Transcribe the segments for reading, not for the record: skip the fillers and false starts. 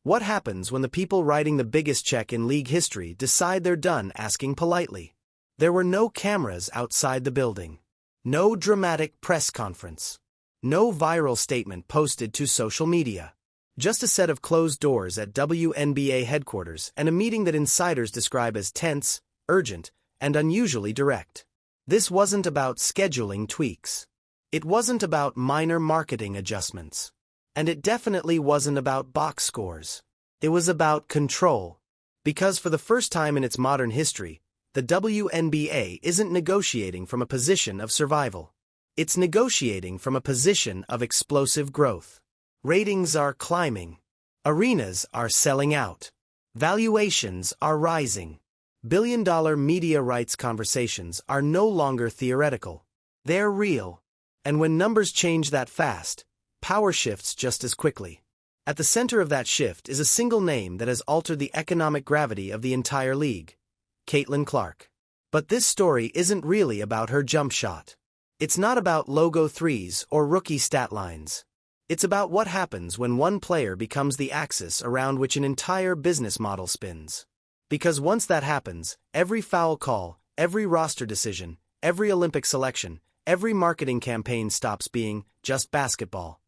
What happens when the people writing the biggest check in league history decide they're done asking politely? There were no cameras outside the building. No dramatic press conference. No viral statement posted to social media. Just a set of closed doors at WNBA headquarters and a meeting that insiders describe as tense, urgent, and unusually direct. This wasn't about scheduling tweaks. It wasn't about minor marketing adjustments. And it definitely wasn't about box scores. It was about control. Because for the first time in its modern history, the WNBA isn't negotiating from a position of survival. It's negotiating from a position of explosive growth. Ratings are climbing. Arenas are selling out. Valuations are rising. Billion-dollar media rights conversations are no longer theoretical. They're real. And when numbers change that fast, power shifts just as quickly. At the center of that shift is a single name that has altered the economic gravity of the entire league: Caitlin Clark. But this story isn't really about her jump shot. It's not about logo threes or rookie stat lines. It's about what happens when one player becomes the axis around which an entire business model spins. Because once that happens, every foul call, every roster decision, every Olympic selection, every marketing campaign stops being just basketball.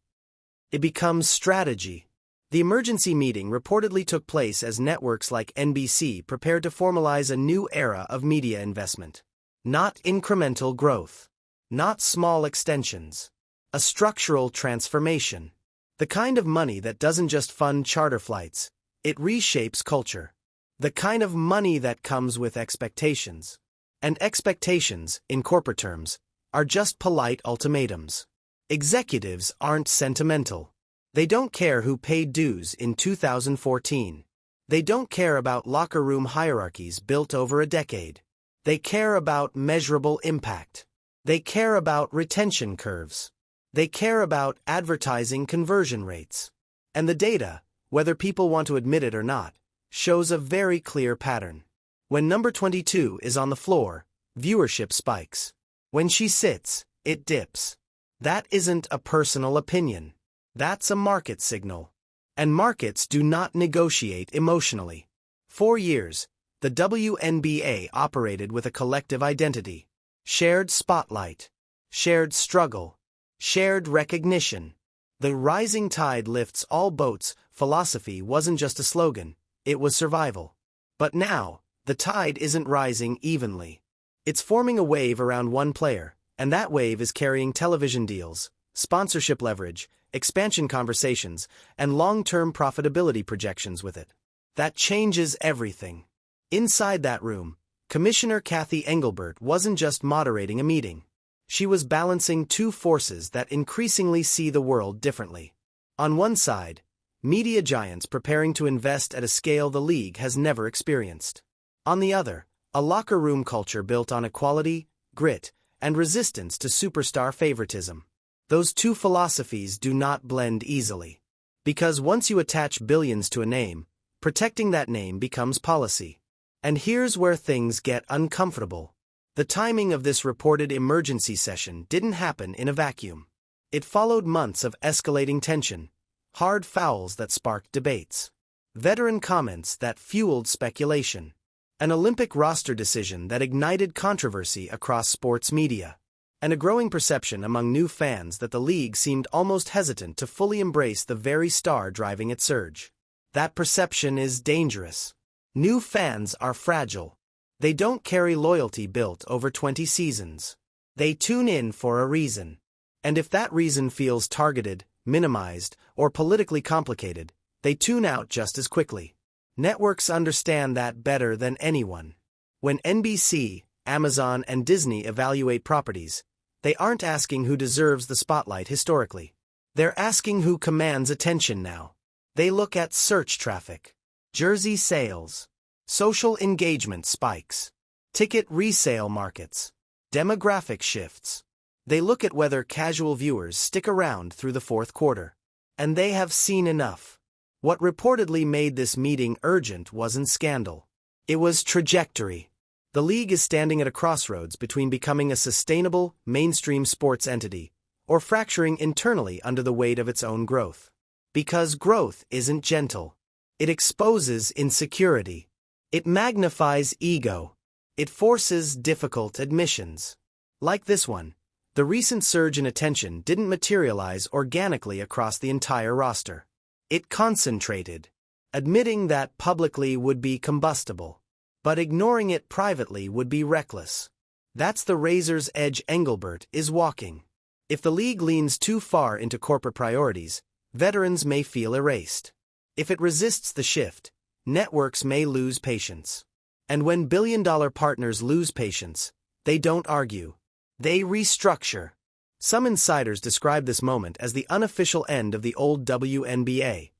It becomes strategy. The emergency meeting reportedly took place as networks like NBC prepared to formalize a new era of media investment. Not incremental growth. Not small extensions. A structural transformation. The kind of money that doesn't just fund charter flights, it reshapes culture. The kind of money that comes with expectations. And expectations, in corporate terms, are just polite ultimatums. Executives aren't sentimental. They don't care who paid dues in 2014. They don't care about locker room hierarchies built over a decade. They care about measurable impact. They care about retention curves. They care about advertising conversion rates. And the data, whether people want to admit it or not, shows a very clear pattern. When number 22 is on the floor, viewership spikes. When she sits, it dips. That isn't a personal opinion. That's a market signal. And markets do not negotiate emotionally. For years, the WNBA operated with a collective identity. Shared spotlight. Shared struggle. Shared recognition. The rising tide lifts all boats philosophy wasn't just a slogan, it was survival. But now, the tide isn't rising evenly. It's forming a wave around one player, and that wave is carrying television deals, sponsorship leverage, expansion conversations, and long-term profitability projections with it. That changes everything. Inside that room, Commissioner Kathy Engelbert wasn't just moderating a meeting. She was balancing two forces that increasingly see the world differently. On one side, media giants preparing to invest at a scale the league has never experienced. On the other, a locker room culture built on equality, grit, and resistance to superstar favoritism. Those two philosophies do not blend easily. Because once you attach billions to a name, protecting that name becomes policy. And here's where things get uncomfortable. The timing of this reported emergency session didn't happen in a vacuum. It followed months of escalating tension, hard fouls that sparked debates, veteran comments that fueled speculation, an Olympic roster decision that ignited controversy across sports media, and a growing perception among new fans that the league seemed almost hesitant to fully embrace the very star driving its surge. That perception is dangerous. New fans are fragile. They don't carry loyalty built over 20 seasons. They tune in for a reason. And if that reason feels targeted, minimized, or politically complicated, they tune out just as quickly. Networks understand that better than anyone. When NBC, Amazon, and Disney evaluate properties, they aren't asking who deserves the spotlight historically. They're asking who commands attention now. They look at search traffic, jersey sales, social engagement spikes, ticket resale markets, demographic shifts. They look at whether casual viewers stick around through the fourth quarter. And they have seen enough. What reportedly made this meeting urgent wasn't scandal. It was trajectory. The league is standing at a crossroads between becoming a sustainable, mainstream sports entity, or fracturing internally under the weight of its own growth. Because growth isn't gentle. It exposes insecurity. It magnifies ego. It forces difficult admissions. Like this one, the recent surge in attention didn't materialize organically across the entire roster. It concentrated. Admitting that publicly would be combustible, but ignoring it privately would be reckless. That's the razor's edge Engelbert is walking. If the league leans too far into corporate priorities, veterans may feel erased. If it resists the shift, networks may lose patience. And when billion-dollar partners lose patience, they don't argue. They restructure. Some insiders describe this moment as the unofficial end of the old WNBA.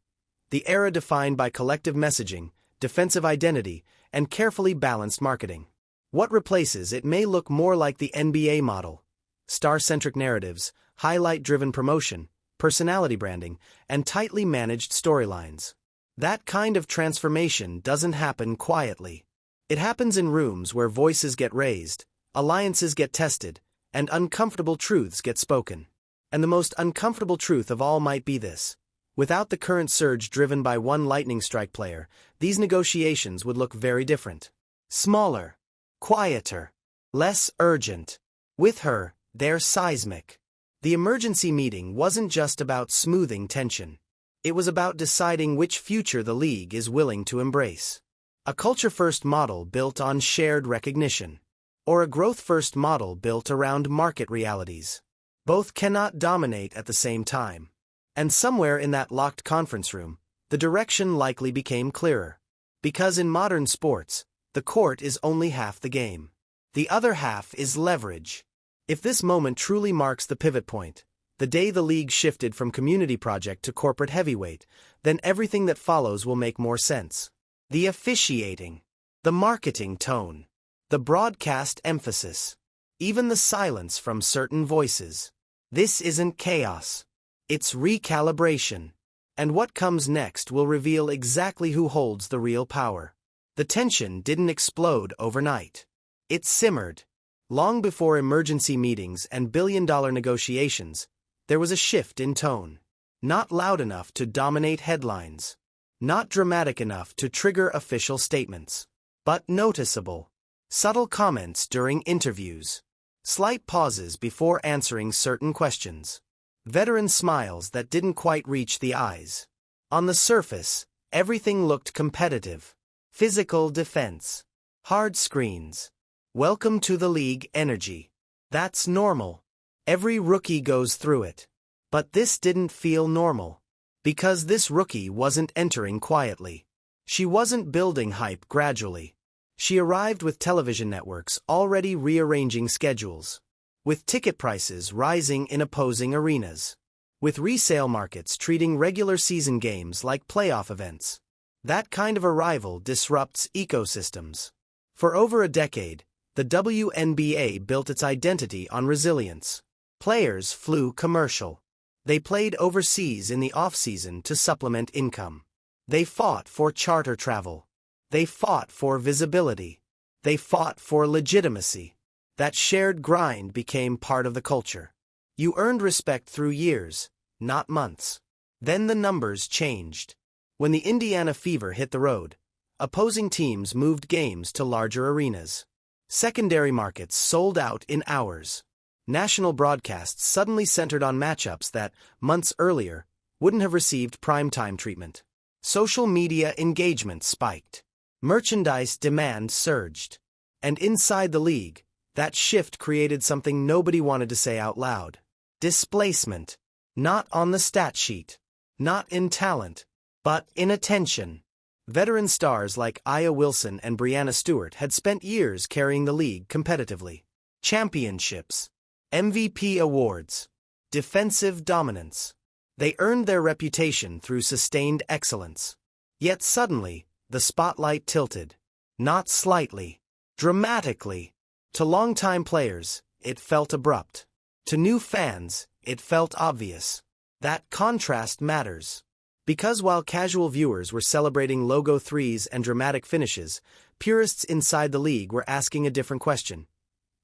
The era defined by collective messaging, defensive identity, and carefully balanced marketing. What replaces it may look more like the NBA model. Star-centric narratives, highlight-driven promotion, personality branding, and tightly managed storylines. That kind of transformation doesn't happen quietly. It happens in rooms where voices get raised, alliances get tested, and uncomfortable truths get spoken. And the most uncomfortable truth of all might be this. Without the current surge driven by one lightning strike player, these negotiations would look very different. Smaller, quieter, less urgent. With her, they're seismic. The emergency meeting wasn't just about smoothing tension. It was about deciding which future the league is willing to embrace. A culture-first model built on shared recognition, or a growth-first model built around market realities. Both cannot dominate at the same time. And somewhere in that locked conference room, the direction likely became clearer. Because in modern sports, the court is only half the game. The other half is leverage. If this moment truly marks the pivot point, the day the league shifted from community project to corporate heavyweight, then everything that follows will make more sense. The officiating, the marketing tone, the broadcast emphasis, even the silence from certain voices. This isn't chaos. It's recalibration. And what comes next will reveal exactly who holds the real power. The tension didn't explode overnight. It simmered. Long before emergency meetings and billion-dollar negotiations, there was a shift in tone. Not loud enough to dominate headlines. Not dramatic enough to trigger official statements. But noticeable. Subtle comments during interviews. Slight pauses before answering certain questions. Veteran smiles that didn't quite reach the eyes. On the surface, everything looked competitive. Physical defense. Hard screens. Welcome to the league energy. That's normal. Every rookie goes through it. But this didn't feel normal. Because this rookie wasn't entering quietly. She wasn't building hype gradually. She arrived with television networks already rearranging schedules. With ticket prices rising in opposing arenas. With resale markets treating regular season games like playoff events. That kind of arrival disrupts ecosystems. For over a decade, the WNBA built its identity on resilience. Players flew commercial. They played overseas in the off-season to supplement income. They fought for charter travel. They fought for visibility. They fought for legitimacy. That shared grind became part of the culture. You earned respect through years, not months. Then the numbers changed. When the Indiana Fever hit the road, opposing teams moved games to larger arenas. Secondary markets sold out in hours. National broadcasts suddenly centered on matchups that, months earlier, wouldn't have received primetime treatment. Social media engagement spiked. Merchandise demand surged. And inside the league, that shift created something nobody wanted to say out loud. Displacement. Not on the stat sheet. Not in talent. But in attention. Veteran stars like Aya Wilson and Breanna Stewart had spent years carrying the league competitively. Championships. MVP awards. Defensive dominance. They earned their reputation through sustained excellence. Yet suddenly, the spotlight tilted. Not slightly. Dramatically. To longtime players, it felt abrupt. To new fans, it felt obvious. That contrast matters. Because while casual viewers were celebrating logo threes and dramatic finishes, purists inside the league were asking a different question.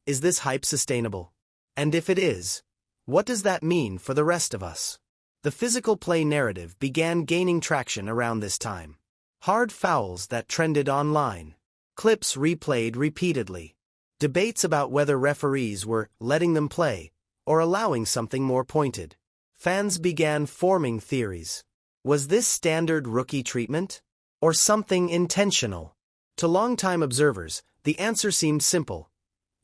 Is this hype sustainable? And if it is, what does that mean for the rest of us? The physical play narrative began gaining traction around this time. Hard fouls that trended online. Clips replayed repeatedly. Debates about whether referees were letting them play or allowing something more pointed. Fans began forming theories. Was this standard rookie treatment? Or something intentional? To longtime observers, the answer seemed simple.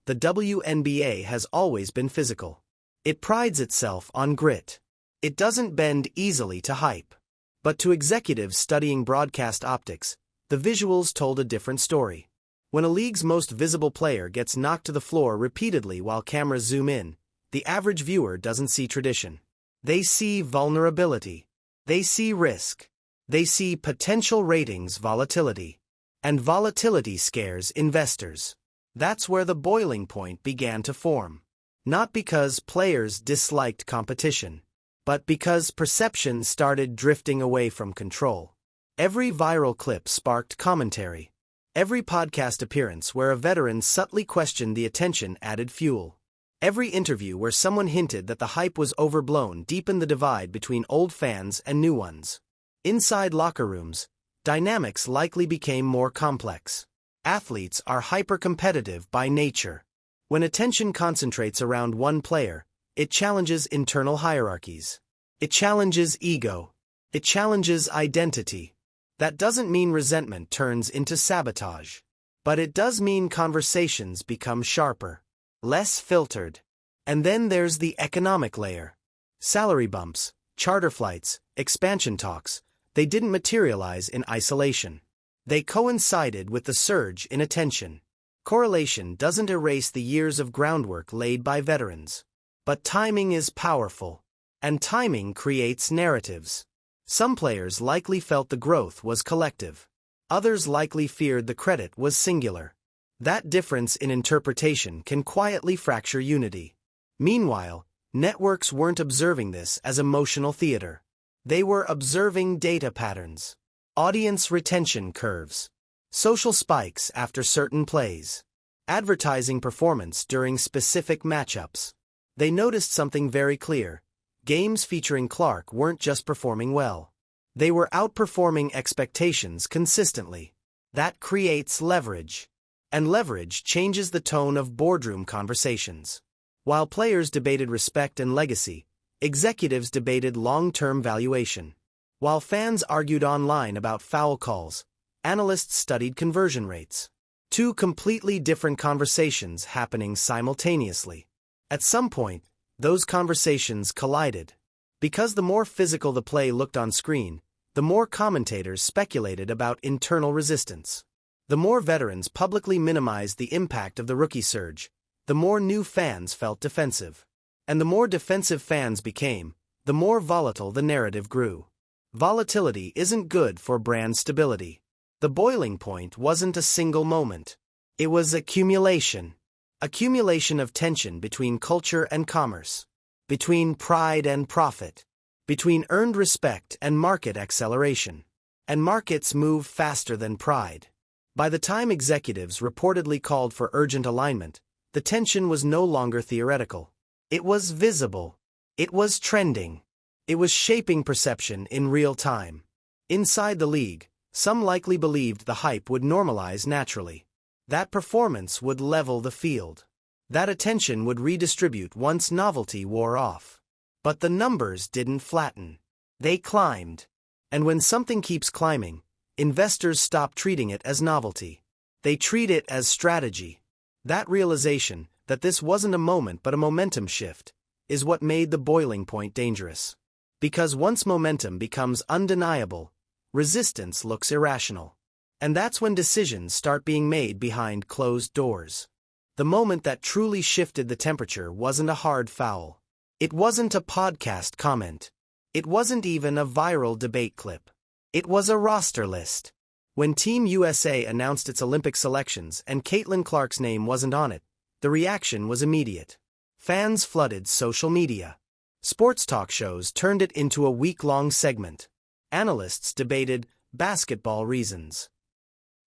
The WNBA has always been physical. It prides itself on grit. It doesn't bend easily to hype. But to executives studying broadcast optics, the visuals told a different story. When a league's most visible player gets knocked to the floor repeatedly while cameras zoom in, the average viewer doesn't see tradition. They see vulnerability. They see risk. They see potential ratings volatility. And volatility scares investors. That's where the boiling point began to form. Not because players disliked competition, but because perception started drifting away from control. Every viral clip sparked commentary. Every podcast appearance where a veteran subtly questioned the attention added fuel. Every interview where someone hinted that the hype was overblown deepened the divide between old fans and new ones. Inside locker rooms, dynamics likely became more complex. Athletes are hyper-competitive by nature. When attention concentrates around one player, it challenges internal hierarchies. It challenges ego. It challenges identity. That doesn't mean resentment turns into sabotage. But it does mean conversations become sharper, less filtered. And then there's the economic layer. Salary bumps, charter flights, expansion talks, they didn't materialize in isolation. They coincided with the surge in attention. Correlation doesn't erase the years of groundwork laid by veterans. But timing is powerful. And timing creates narratives. Some players likely felt the growth was collective. Others likely feared the credit was singular. That difference in interpretation can quietly fracture unity. Meanwhile, networks weren't observing this as emotional theater. They were observing data patterns, audience retention curves, social spikes after certain plays, advertising performance during specific matchups. They noticed something very clear. Games featuring Clark weren't just performing well. They were outperforming expectations consistently. That creates leverage. And leverage changes the tone of boardroom conversations. While players debated respect and legacy, executives debated long-term valuation. While fans argued online about foul calls, analysts studied conversion rates. Two completely different conversations happening simultaneously. At some point, those conversations collided. Because the more physical the play looked on screen, the more commentators speculated about internal resistance. The more veterans publicly minimized the impact of the rookie surge, the more new fans felt defensive. And the more defensive fans became, the more volatile the narrative grew. Volatility isn't good for brand stability. The boiling point wasn't a single moment. It was accumulation. Accumulation of tension between culture and commerce, between pride and profit, between earned respect and market acceleration. And markets move faster than pride. By the time executives reportedly called for urgent alignment, the tension was no longer theoretical. It was visible. It was trending. It was shaping perception in real time. Inside the league, some likely believed the hype would normalize naturally. That performance would level the field. That attention would redistribute once novelty wore off. But the numbers didn't flatten. They climbed. And when something keeps climbing, investors stop treating it as novelty. They treat it as strategy. That realization, that this wasn't a moment but a momentum shift, is what made the boiling point dangerous. Because once momentum becomes undeniable, resistance looks irrational. And that's when decisions start being made behind closed doors. The moment that truly shifted the temperature wasn't a hard foul. It wasn't a podcast comment. It wasn't even a viral debate clip. It was a roster list. When Team USA announced its Olympic selections and Caitlin Clark's name wasn't on it, the reaction was immediate. Fans flooded social media. Sports talk shows turned it into a week-long segment. Analysts debated basketball reasons.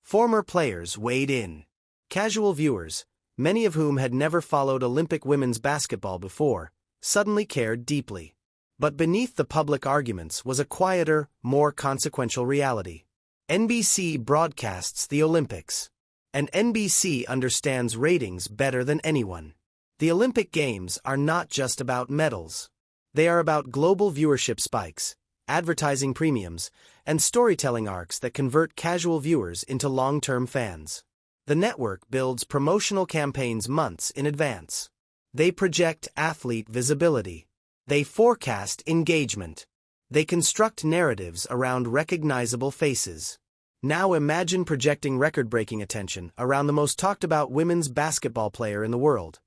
Former players weighed in. Casual viewers, many of whom had never followed Olympic women's basketball before, suddenly cared deeply. But beneath the public arguments was a quieter, more consequential reality. NBC broadcasts the Olympics. And NBC understands ratings better than anyone. The Olympic Games are not just about medals. They are about global viewership spikes, advertising premiums, and storytelling arcs that convert casual viewers into long-term fans. The network builds promotional campaigns months in advance. They project athlete visibility. They forecast engagement. They construct narratives around recognizable faces. Now imagine projecting record-breaking attention around the most talked-about women's basketball player in the world,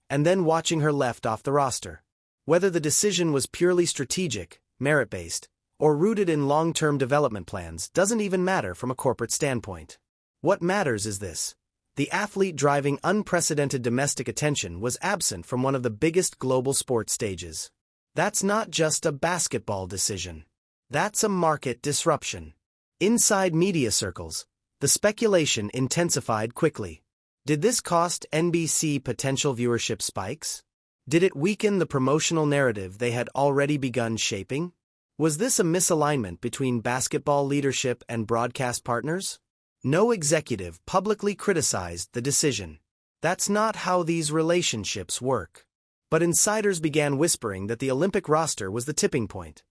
and then watching her left off the roster. Whether the decision was purely strategic, merit-based, or rooted in long-term development plans doesn't even matter from a corporate standpoint. What matters is this: the athlete driving unprecedented domestic attention was absent from one of the biggest global sports stages. That's not just a basketball decision. That's a market disruption. Inside media circles, the speculation intensified quickly. Did this cost NBC potential viewership spikes? Did it weaken the promotional narrative they had already begun shaping? Was this a misalignment between basketball leadership and broadcast partners? No executive publicly criticized the decision. That's not how these relationships work. But insiders began whispering that the Olympic roster was the tipping point.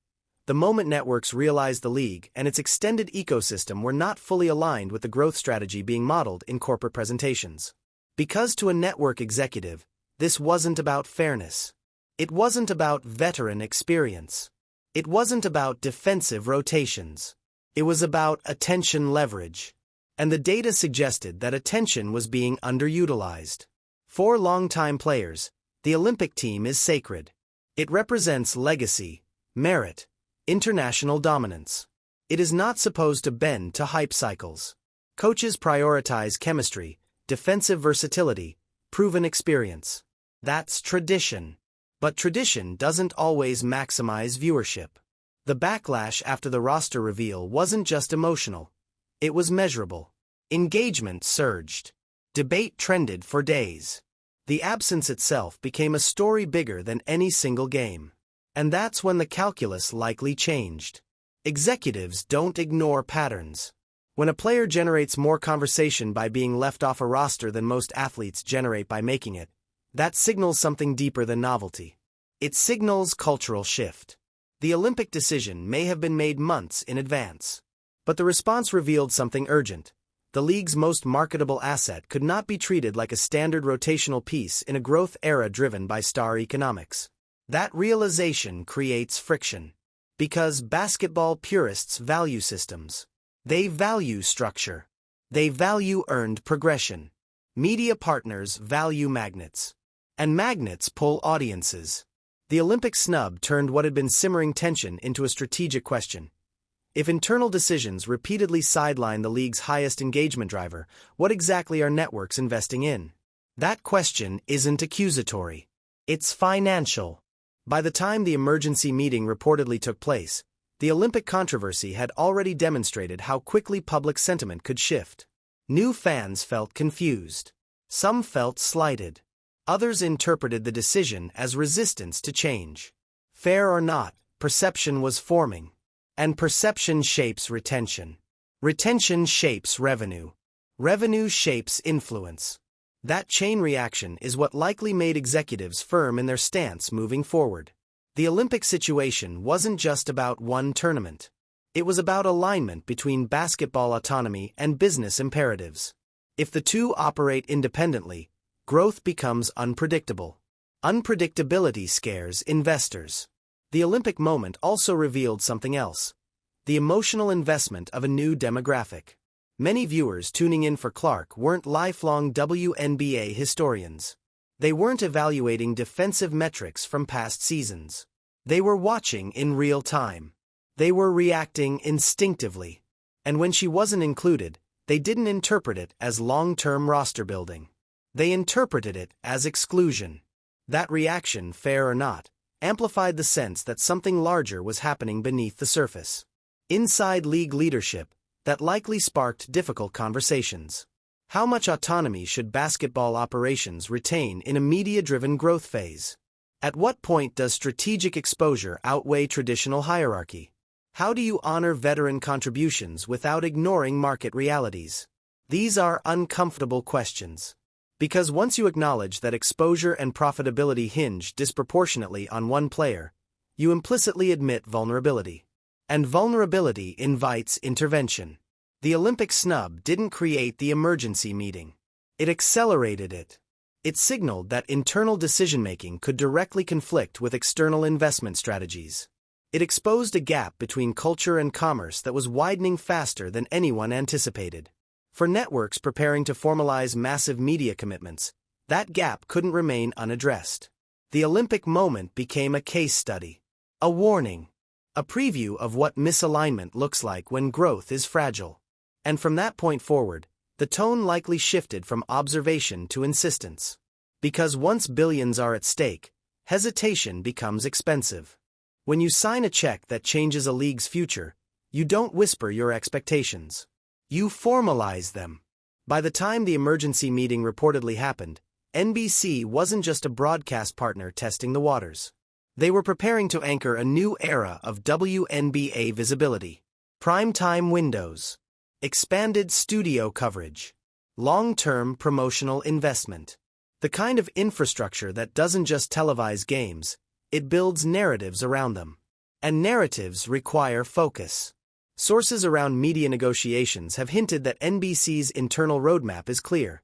The moment networks realized the league and its extended ecosystem were not fully aligned with the growth strategy being modeled in corporate presentations. Because to a network executive, this wasn't about fairness. It wasn't about veteran experience. It wasn't about defensive rotations. It was about attention leverage. And the data suggested that attention was being underutilized. For longtime players, the Olympic team is sacred. It represents legacy, merit, international dominance. It is not supposed to bend to hype cycles. Coaches prioritize chemistry, defensive versatility, proven experience. That's tradition. But tradition doesn't always maximize viewership. The backlash after the roster reveal wasn't just emotional. It was measurable. Engagement surged. Debate trended for days. The absence itself became a story bigger than any single game. And that's when the calculus likely changed. Executives don't ignore patterns. When a player generates more conversation by being left off a roster than most athletes generate by making it, that signals something deeper than novelty. It signals cultural shift. The Olympic decision may have been made months in advance. But the response revealed something urgent. The league's most marketable asset could not be treated like a standard rotational piece in a growth era driven by star economics. That realization creates friction. Because basketball purists value systems. They value structure. They value earned progression. Media partners value magnets. And magnets pull audiences. The Olympic snub turned what had been simmering tension into a strategic question. If internal decisions repeatedly sideline the league's highest engagement driver, what exactly are networks investing in? That question isn't accusatory. It's financial. By the time the emergency meeting reportedly took place, the Olympic controversy had already demonstrated how quickly public sentiment could shift. New fans felt confused. Some felt slighted. Others interpreted the decision as resistance to change. Fair or not, perception was forming. And perception shapes retention. Retention shapes revenue. Revenue shapes influence. That chain reaction is what likely made executives firm in their stance moving forward. The Olympic situation wasn't just about one tournament. It was about alignment between basketball autonomy and business imperatives. If the two operate independently, growth becomes unpredictable. Unpredictability scares investors. The Olympic moment also revealed something else: the emotional investment of a new demographic. Many viewers tuning in for Clark weren't lifelong WNBA historians. They weren't evaluating defensive metrics from past seasons. They were watching in real time. They were reacting instinctively. And when she wasn't included, they didn't interpret it as long-term roster building. They interpreted it as exclusion. That reaction, fair or not, amplified the sense that something larger was happening beneath the surface. Inside league leadership, that likely sparked difficult conversations. How much autonomy should basketball operations retain in a media-driven growth phase? At what point does strategic exposure outweigh traditional hierarchy? How do you honor veteran contributions without ignoring market realities? These are uncomfortable questions. Because once you acknowledge that exposure and profitability hinge disproportionately on one player, you implicitly admit vulnerability. And vulnerability invites intervention. The Olympic snub didn't create the emergency meeting. It accelerated it. It signaled that internal decision-making could directly conflict with external investment strategies. It exposed a gap between culture and commerce that was widening faster than anyone anticipated. For networks preparing to formalize massive media commitments, that gap couldn't remain unaddressed. The Olympic moment became a case study, a warning, a preview of what misalignment looks like when growth is fragile. And from that point forward, the tone likely shifted from observation to insistence. Because once billions are at stake, hesitation becomes expensive. When you sign a check that changes a league's future, you don't whisper your expectations. You formalize them. By the time the emergency meeting reportedly happened, NBC wasn't just a broadcast partner testing the waters. They were preparing to anchor a new era of WNBA visibility. Primetime windows, expanded studio coverage, long-term promotional investment. The kind of infrastructure that doesn't just televise games, it builds narratives around them. And narratives require focus. Sources around media negotiations have hinted that NBC's internal roadmap is clear.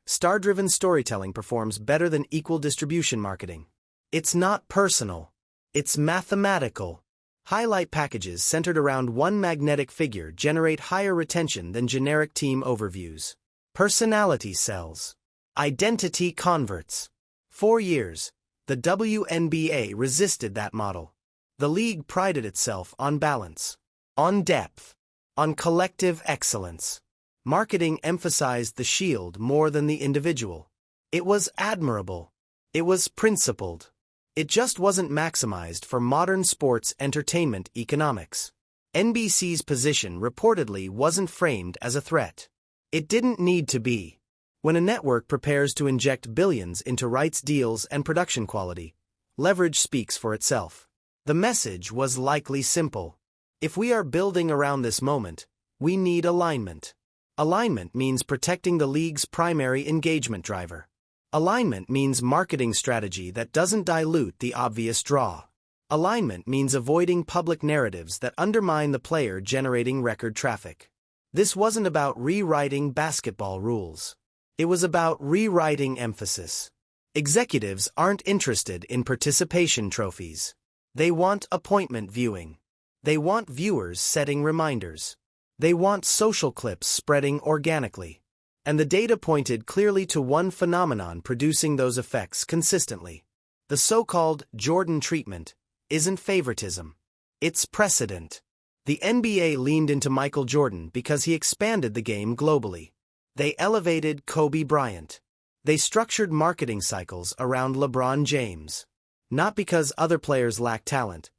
Star-driven storytelling performs better than equal distribution marketing. It's not personal. It's mathematical. Highlight packages centered around one magnetic figure generate higher retention than generic team overviews. Personality sells. Identity converts. For years, the WNBA resisted that model. The league prided itself on balance, on depth, on collective excellence. Marketing emphasized the shield more than the individual. It was admirable. It was principled. It just wasn't maximized for modern sports entertainment economics. NBC's position reportedly wasn't framed as a threat. It didn't need to be. When a network prepares to inject billions into rights deals and production quality, leverage speaks for itself. The message was likely simple. If we are building around this moment, we need alignment. Alignment means protecting the league's primary engagement driver. Alignment means marketing strategy that doesn't dilute the obvious draw. Alignment means avoiding public narratives that undermine the player generating record traffic. This wasn't about rewriting basketball rules. It was about rewriting emphasis. Executives aren't interested in participation trophies. They want appointment viewing. They want viewers setting reminders. They want social clips spreading organically. And the data pointed clearly to one phenomenon producing those effects consistently. The so-called Jordan treatment isn't favoritism. It's precedent. The NBA leaned into Michael Jordan because he expanded the game globally. They elevated Kobe Bryant. They structured marketing cycles around LeBron James. Not because other players lacked talent,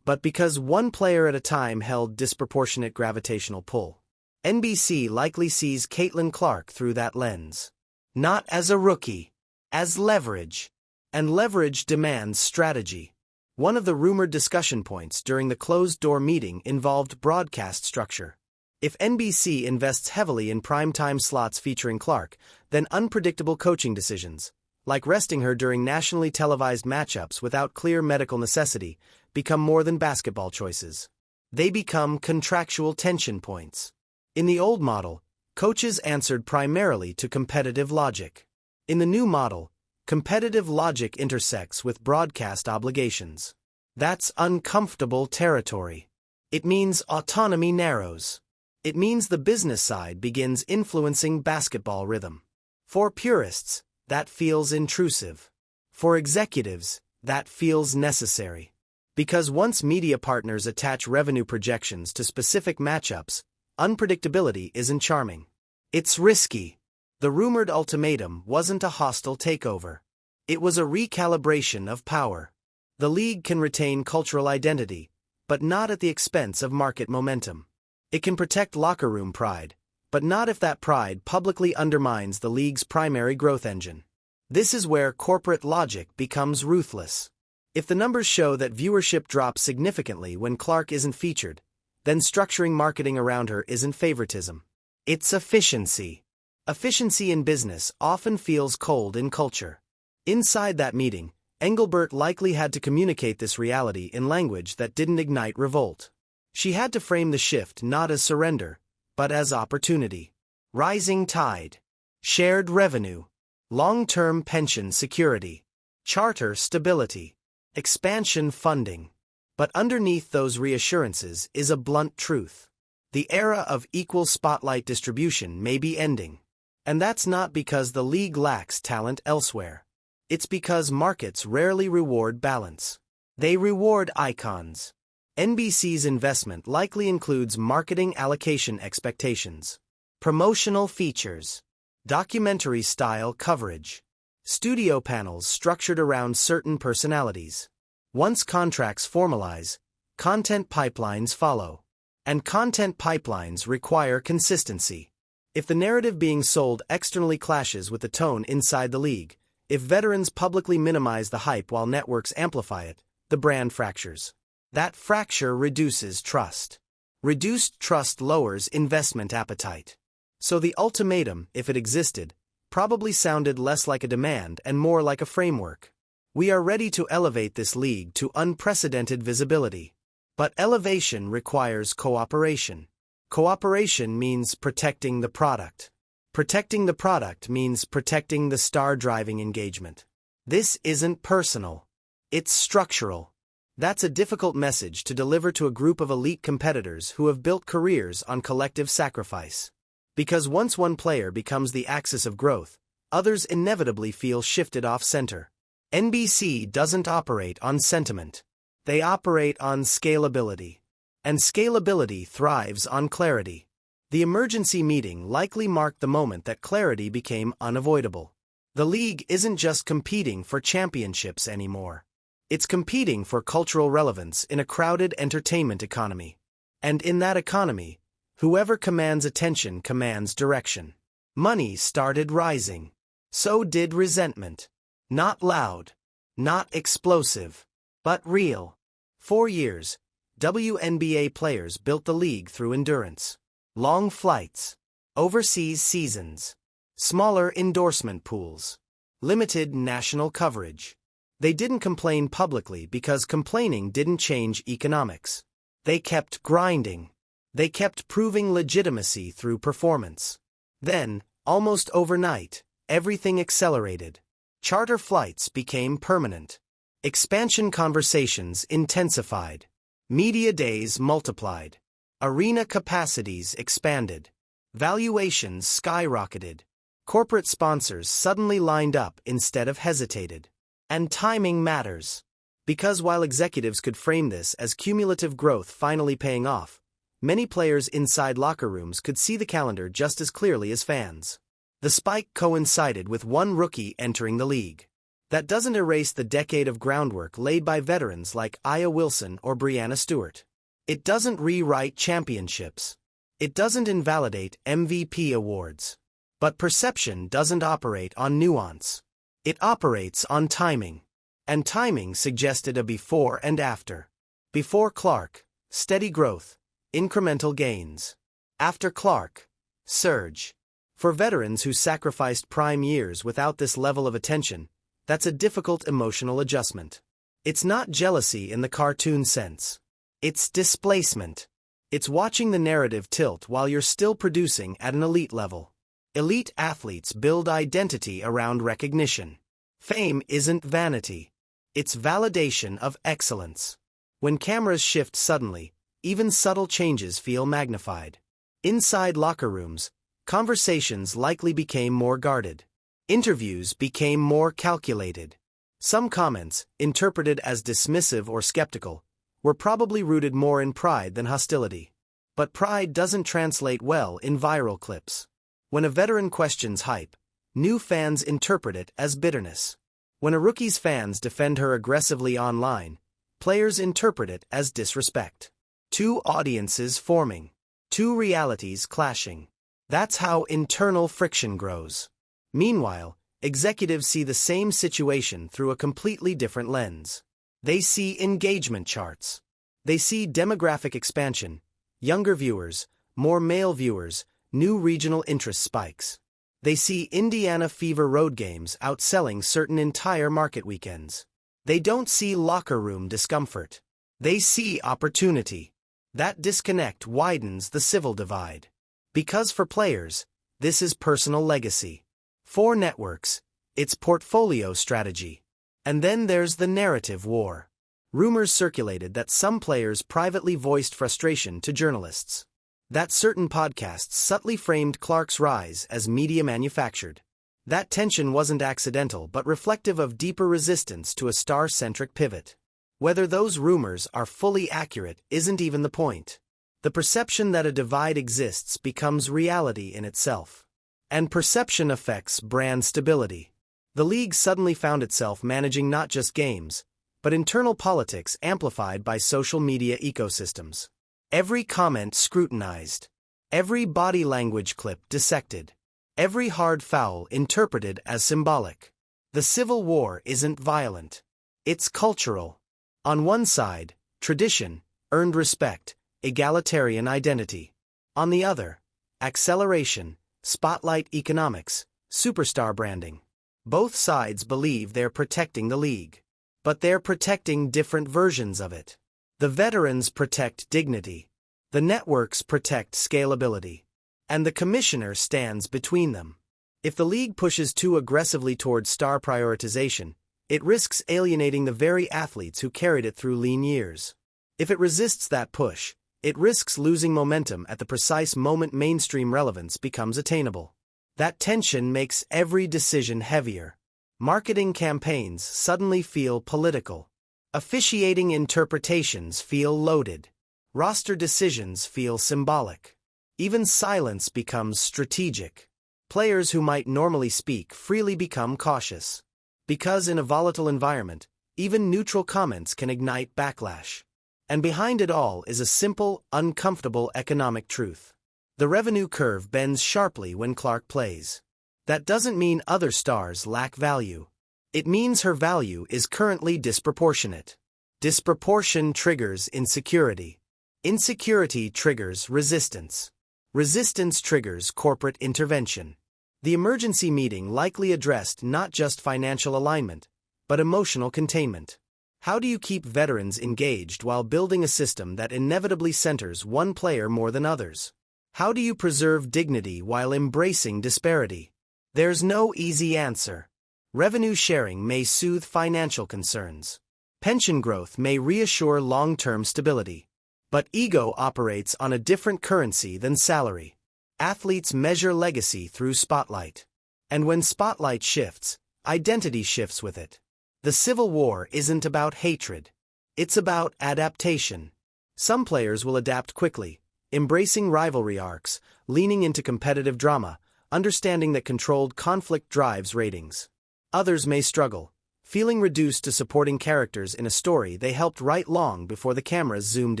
but because one player at a time held disproportionate gravitational pull. NBC likely sees Caitlin Clark through that lens. Not as a rookie, as leverage. And leverage demands strategy. One of the rumored discussion points during the closed-door meeting involved broadcast structure. If NBC invests heavily in primetime slots featuring Clark, then unpredictable coaching decisions, like resting her during nationally televised matchups without clear medical necessity, become more than basketball choices. They become contractual tension points. In the old model, coaches answered primarily to competitive logic. In the new model, competitive logic intersects with broadcast obligations. That's uncomfortable territory. It means autonomy narrows. It means the business side begins influencing basketball rhythm. For purists, that feels intrusive. For executives, that feels necessary. Because once media partners attach revenue projections to specific matchups, unpredictability isn't charming. It's risky. The rumored ultimatum wasn't a hostile takeover. It was a recalibration of power. The league can retain cultural identity, but not at the expense of market momentum. It can protect locker room pride, but not if that pride publicly undermines the league's primary growth engine. This is where corporate logic becomes ruthless. If the numbers show that viewership drops significantly when Clark isn't featured, then structuring marketing around her isn't favoritism. It's efficiency. Efficiency in business often feels cold in culture. Inside that meeting, Engelbert likely had to communicate this reality in language that didn't ignite revolt. She had to frame the shift not as surrender, but as opportunity. Rising tide. Shared revenue. Long-term pension security. Charter stability. Expansion funding. But underneath those reassurances is a blunt truth. The era of equal spotlight distribution may be ending. And that's not because the league lacks talent elsewhere. It's because markets rarely reward balance. They reward icons. NBC's investment likely includes marketing allocation expectations, promotional features, documentary-style coverage, studio panels structured around certain personalities. Once contracts formalize, content pipelines follow. And content pipelines require consistency. If the narrative being sold externally clashes with the tone inside the league, if veterans publicly minimize the hype while networks amplify it, the brand fractures. That fracture reduces trust. Reduced trust lowers investment appetite. So the ultimatum, if it existed, probably sounded less like a demand and more like a framework. We are ready to elevate this league to unprecedented visibility. But elevation requires cooperation. Cooperation means protecting the product. Protecting the product means protecting the star-driving engagement. This isn't personal. It's structural. That's a difficult message to deliver to a group of elite competitors who have built careers on collective sacrifice. Because once one player becomes the axis of growth, others inevitably feel shifted off-center. NBC doesn't operate on sentiment. They operate on scalability. And scalability thrives on clarity. The emergency meeting likely marked the moment that clarity became unavoidable. The league isn't just competing for championships anymore. It's competing for cultural relevance in a crowded entertainment economy. And in that economy, whoever commands attention commands direction. Money started rising. So did resentment. Not loud, not explosive, but real. 4 years, WNBA players built the league through endurance. Long flights, overseas seasons, smaller endorsement pools, limited national coverage. They didn't complain publicly because complaining didn't change economics. They kept grinding. They kept proving legitimacy through performance. Then, almost overnight, everything accelerated. Charter flights became permanent. Expansion conversations intensified. Media days multiplied. Arena capacities expanded. Valuations skyrocketed. Corporate sponsors suddenly lined up instead of hesitated. And timing matters. Because while executives could frame this as cumulative growth finally paying off, many players inside locker rooms could see the calendar just as clearly as fans. The spike coincided with one rookie entering the league. That doesn't erase the decade of groundwork laid by veterans like Aya Wilson or Breanna Stewart. It doesn't rewrite championships. It doesn't invalidate MVP awards. But perception doesn't operate on nuance. It operates on timing. And timing suggested a before and after. Before Clark, steady growth, incremental gains. After Clark, surge. For veterans who sacrificed prime years without this level of attention, that's a difficult emotional adjustment. It's not jealousy in the cartoon sense. It's displacement. It's watching the narrative tilt while you're still producing at an elite level. Elite athletes build identity around recognition. Fame isn't vanity. It's validation of excellence. When cameras shift suddenly, even subtle changes feel magnified. Inside locker rooms, conversations likely became more guarded. Interviews became more calculated. Some comments, interpreted as dismissive or skeptical, were probably rooted more in pride than hostility. But pride doesn't translate well in viral clips. When a veteran questions hype, new fans interpret it as bitterness. When a rookie's fans defend her aggressively online, players interpret it as disrespect. Two audiences forming. Two realities clashing. That's how internal friction grows. Meanwhile, executives see the same situation through a completely different lens. They see engagement charts. They see demographic expansion, Younger viewers, more male viewers, new regional interest spikes. They see Indiana Fever road games outselling certain entire market weekends. They don't see locker room discomfort. They see opportunity. That disconnect widens the civil divide. Because for players, this is personal legacy. For networks, it's portfolio strategy. And then there's the narrative war. Rumors circulated that some players privately voiced frustration to journalists. That certain podcasts subtly framed Clark's rise as media manufactured. That tension wasn't accidental but reflective of deeper resistance to a star-centric pivot. Whether those rumors are fully accurate isn't even the point. The perception that a divide exists becomes reality in itself. And perception affects brand stability. The league suddenly found itself managing not just games, but internal politics amplified by social media ecosystems. Every comment scrutinized. Every body language clip dissected. Every hard foul interpreted as symbolic. The Civil War isn't violent. It's cultural. On one side, tradition, earned respect, egalitarian identity. On the other, acceleration, spotlight economics, superstar branding. Both sides believe they're protecting the league. But they're protecting different versions of it. The veterans protect dignity. The networks protect scalability. And the commissioner stands between them. If the league pushes too aggressively toward star prioritization, it risks alienating the very athletes who carried it through lean years. If it resists that push, it risks losing momentum at the precise moment mainstream relevance becomes attainable. That tension makes every decision heavier. Marketing campaigns suddenly feel political. Officiating interpretations feel loaded. Roster decisions feel symbolic. Even silence becomes strategic. Players who might normally speak freely become cautious. Because in a volatile environment, even neutral comments can ignite backlash. And behind it all is a simple, uncomfortable economic truth. The revenue curve bends sharply when Clark plays. That doesn't mean other stars lack value. It means her value is currently disproportionate. Disproportion triggers insecurity. Insecurity triggers resistance. Resistance triggers corporate intervention. The emergency meeting likely addressed not just financial alignment, but emotional containment. How do you keep veterans engaged while building a system that inevitably centers one player more than others? How do you preserve dignity while embracing disparity? There's no easy answer. Revenue sharing may soothe financial concerns. Pension growth may reassure long-term stability. But ego operates on a different currency than salary. Athletes measure legacy through spotlight. And when spotlight shifts, identity shifts with it. The Civil War isn't about hatred. It's about adaptation. Some players will adapt quickly, embracing rivalry arcs, leaning into competitive drama, understanding that controlled conflict drives ratings. Others may struggle, feeling reduced to supporting characters in a story they helped write long before the cameras zoomed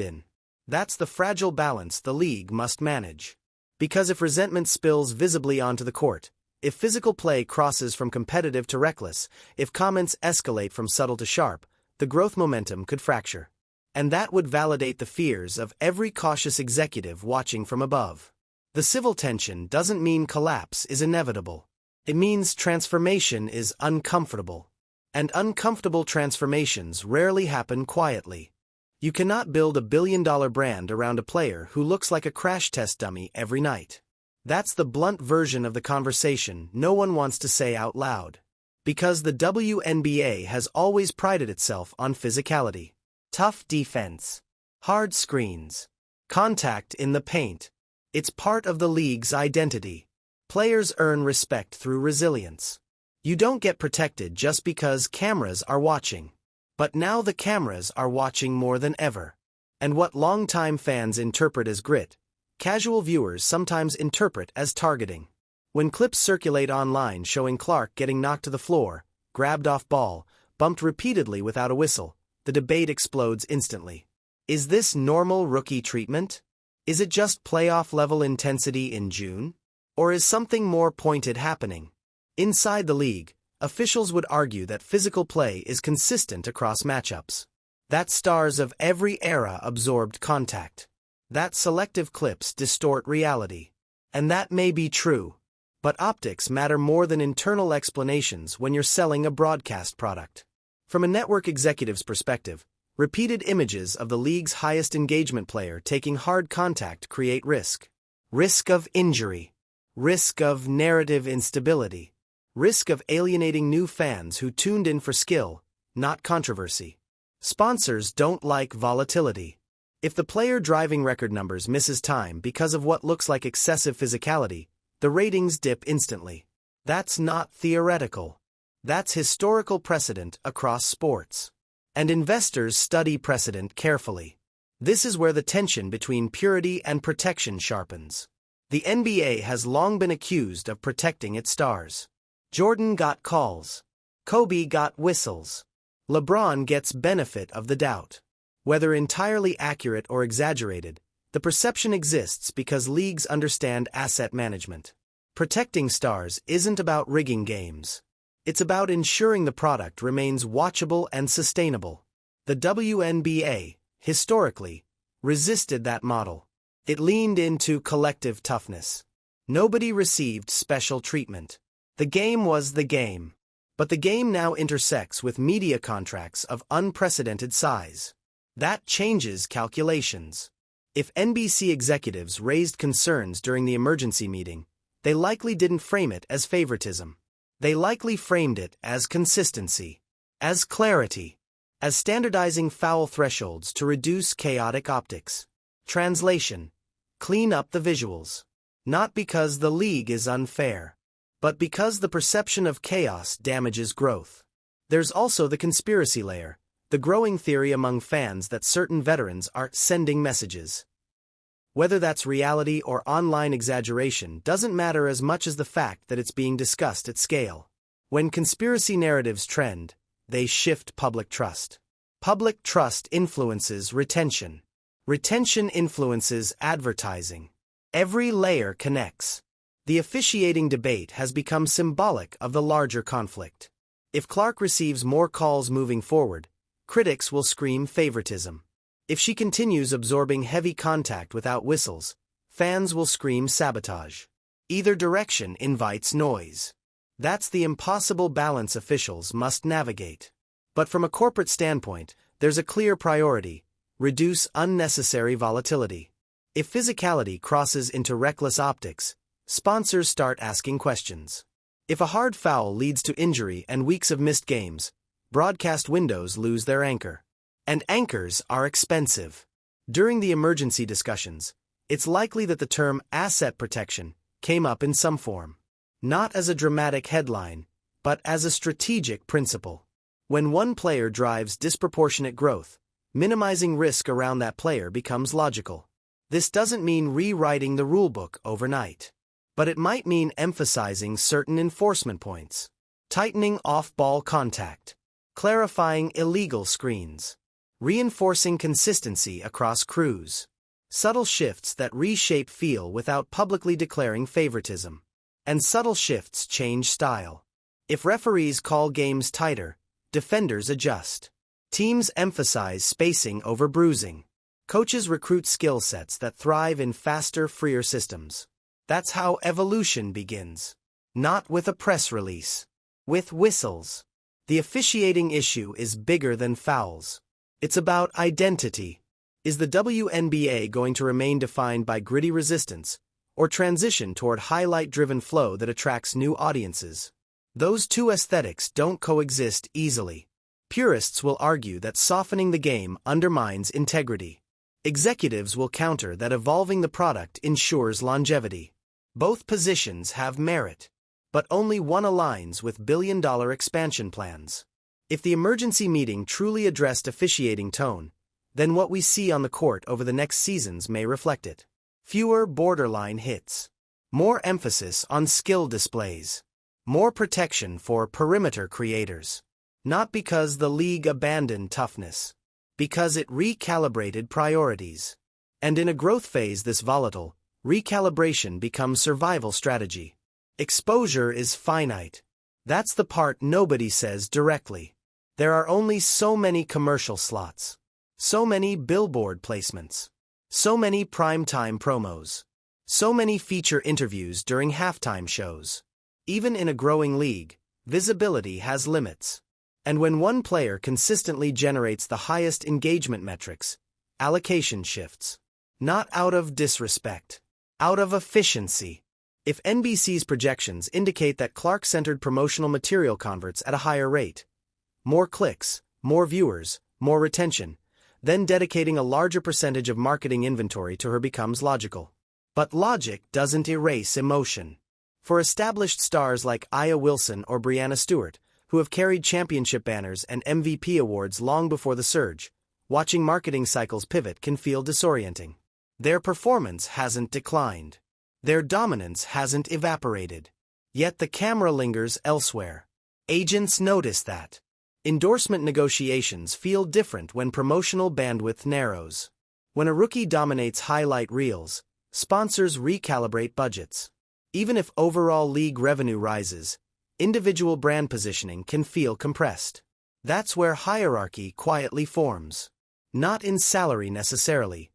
in. That's the fragile balance the league must manage. Because if resentment spills visibly onto the court, if physical play crosses from competitive to reckless, if comments escalate from subtle to sharp, the growth momentum could fracture. And that would validate the fears of every cautious executive watching from above. The civil tension doesn't mean collapse is inevitable. It means transformation is uncomfortable. And uncomfortable transformations rarely happen quietly. You cannot build a billion-dollar brand around a player who looks like a crash test dummy every night. That's the blunt version of the conversation no one wants to say out loud. Because the WNBA has always prided itself on physicality. Tough defense. Hard screens. Contact in the paint. It's part of the league's identity. Players earn respect through resilience. You don't get protected just because cameras are watching. But now the cameras are watching more than ever. And what longtime fans interpret as grit, casual viewers sometimes interpret as targeting. When clips circulate online showing Clark getting knocked to the floor, grabbed off ball, bumped repeatedly without a whistle, the debate explodes instantly. Is this normal rookie treatment? Is it just playoff-level intensity in June? Or is something more pointed happening? Inside the league, officials would argue that physical play is consistent across matchups. That stars of every era absorbed contact. that selective clips distort reality. And that may be true. But optics matter more than internal explanations when you're selling a broadcast product. From a network executive's perspective, repeated images of the league's highest engagement player taking hard contact create risk. Risk of injury. Risk of narrative instability. Risk of alienating new fans who tuned in for skill, not controversy. Sponsors don't like volatility. If the player driving record numbers misses time because of what looks like excessive physicality, the ratings dip instantly. That's not theoretical. That's historical precedent across sports. And investors study precedent carefully. This is where the tension between purity and protection sharpens. The NBA has long been accused of protecting its stars. Jordan got calls. Kobe got whistles. LeBron gets benefit of the doubt. Whether entirely accurate or exaggerated, the perception exists because leagues understand asset management. Protecting stars isn't about rigging games. It's about ensuring the product remains watchable and sustainable. The WNBA, historically, resisted that model. It leaned into collective toughness. Nobody received special treatment. The game was the game. But the game now intersects with media contracts of unprecedented size. That changes calculations. If NBC executives raised concerns during the emergency meeting, they likely didn't frame it as favoritism. They likely framed it as consistency, as clarity, as standardizing foul thresholds to reduce chaotic optics. Translation: clean up the visuals. Not because the league is unfair, but because the perception of chaos damages growth. There's also the conspiracy layer, the growing theory among fans that certain veterans aren't sending messages. Whether that's reality or online exaggeration doesn't matter as much as the fact that it's being discussed at scale. When conspiracy narratives trend, they shift public trust. Public trust influences retention. Retention influences advertising. Every layer connects. The officiating debate has become symbolic of the larger conflict. If Clark receives more calls moving forward, critics will scream favoritism. If she continues absorbing heavy contact without whistles, fans will scream sabotage. Either direction invites noise. That's the impossible balance officials must navigate. But from a corporate standpoint, there's a clear priority: reduce unnecessary volatility. If physicality crosses into reckless optics, sponsors start asking questions. If a hard foul leads to injury and weeks of missed games, broadcast windows lose their anchor. And anchors are expensive. During the emergency discussions, it's likely that the term asset protection came up in some form. Not as a dramatic headline, but as a strategic principle. When one player drives disproportionate growth, minimizing risk around that player becomes logical. This doesn't mean rewriting the rulebook overnight. But it might mean emphasizing certain enforcement points. Tightening off-ball contact. Clarifying illegal screens. Reinforcing consistency across crews. Subtle shifts that reshape feel without publicly declaring favoritism. And subtle shifts change style. If referees call games tighter, defenders adjust. Teams emphasize spacing over bruising. Coaches recruit skill sets that thrive in faster, freer systems. That's how evolution begins. Not with a press release. With whistles. The officiating issue is bigger than fouls. It's about identity. Is the WNBA going to remain defined by gritty resistance, or transition toward highlight-driven flow that attracts new audiences? Those two aesthetics don't coexist easily. Purists will argue that softening the game undermines integrity. Executives will counter that evolving the product ensures longevity. Both positions have merit, but only one aligns with billion-dollar expansion plans. If the emergency meeting truly addressed officiating tone, then what we see on the court over the next seasons may reflect it. Fewer borderline hits. More emphasis on skill displays. More protection for perimeter creators. Not because the league abandoned toughness, because it recalibrated priorities. And in a growth phase this volatile, recalibration becomes survival strategy. Exposure is finite. That's the part nobody says directly. There are only so many commercial slots. So many billboard placements. So many primetime promos. So many feature interviews during halftime shows. Even in a growing league, visibility has limits. And when one player consistently generates the highest engagement metrics, allocation shifts. Not out of disrespect. Out of efficiency. If NBC's projections indicate that Clark-centered promotional material converts at a higher rate, more clicks, more viewers, more retention, then dedicating a larger percentage of marketing inventory to her becomes logical. But logic doesn't erase emotion. For established stars like Aya Wilson or Brianna Stewart, who have carried championship banners and MVP awards long before the surge, watching marketing cycles pivot can feel disorienting. Their performance hasn't declined. Their dominance hasn't evaporated. Yet the camera lingers elsewhere. Agents notice that. Endorsement negotiations feel different when promotional bandwidth narrows. When a rookie dominates highlight reels, sponsors recalibrate budgets. Even if overall league revenue rises, individual brand positioning can feel compressed. That's where hierarchy quietly forms. Not in salary necessarily.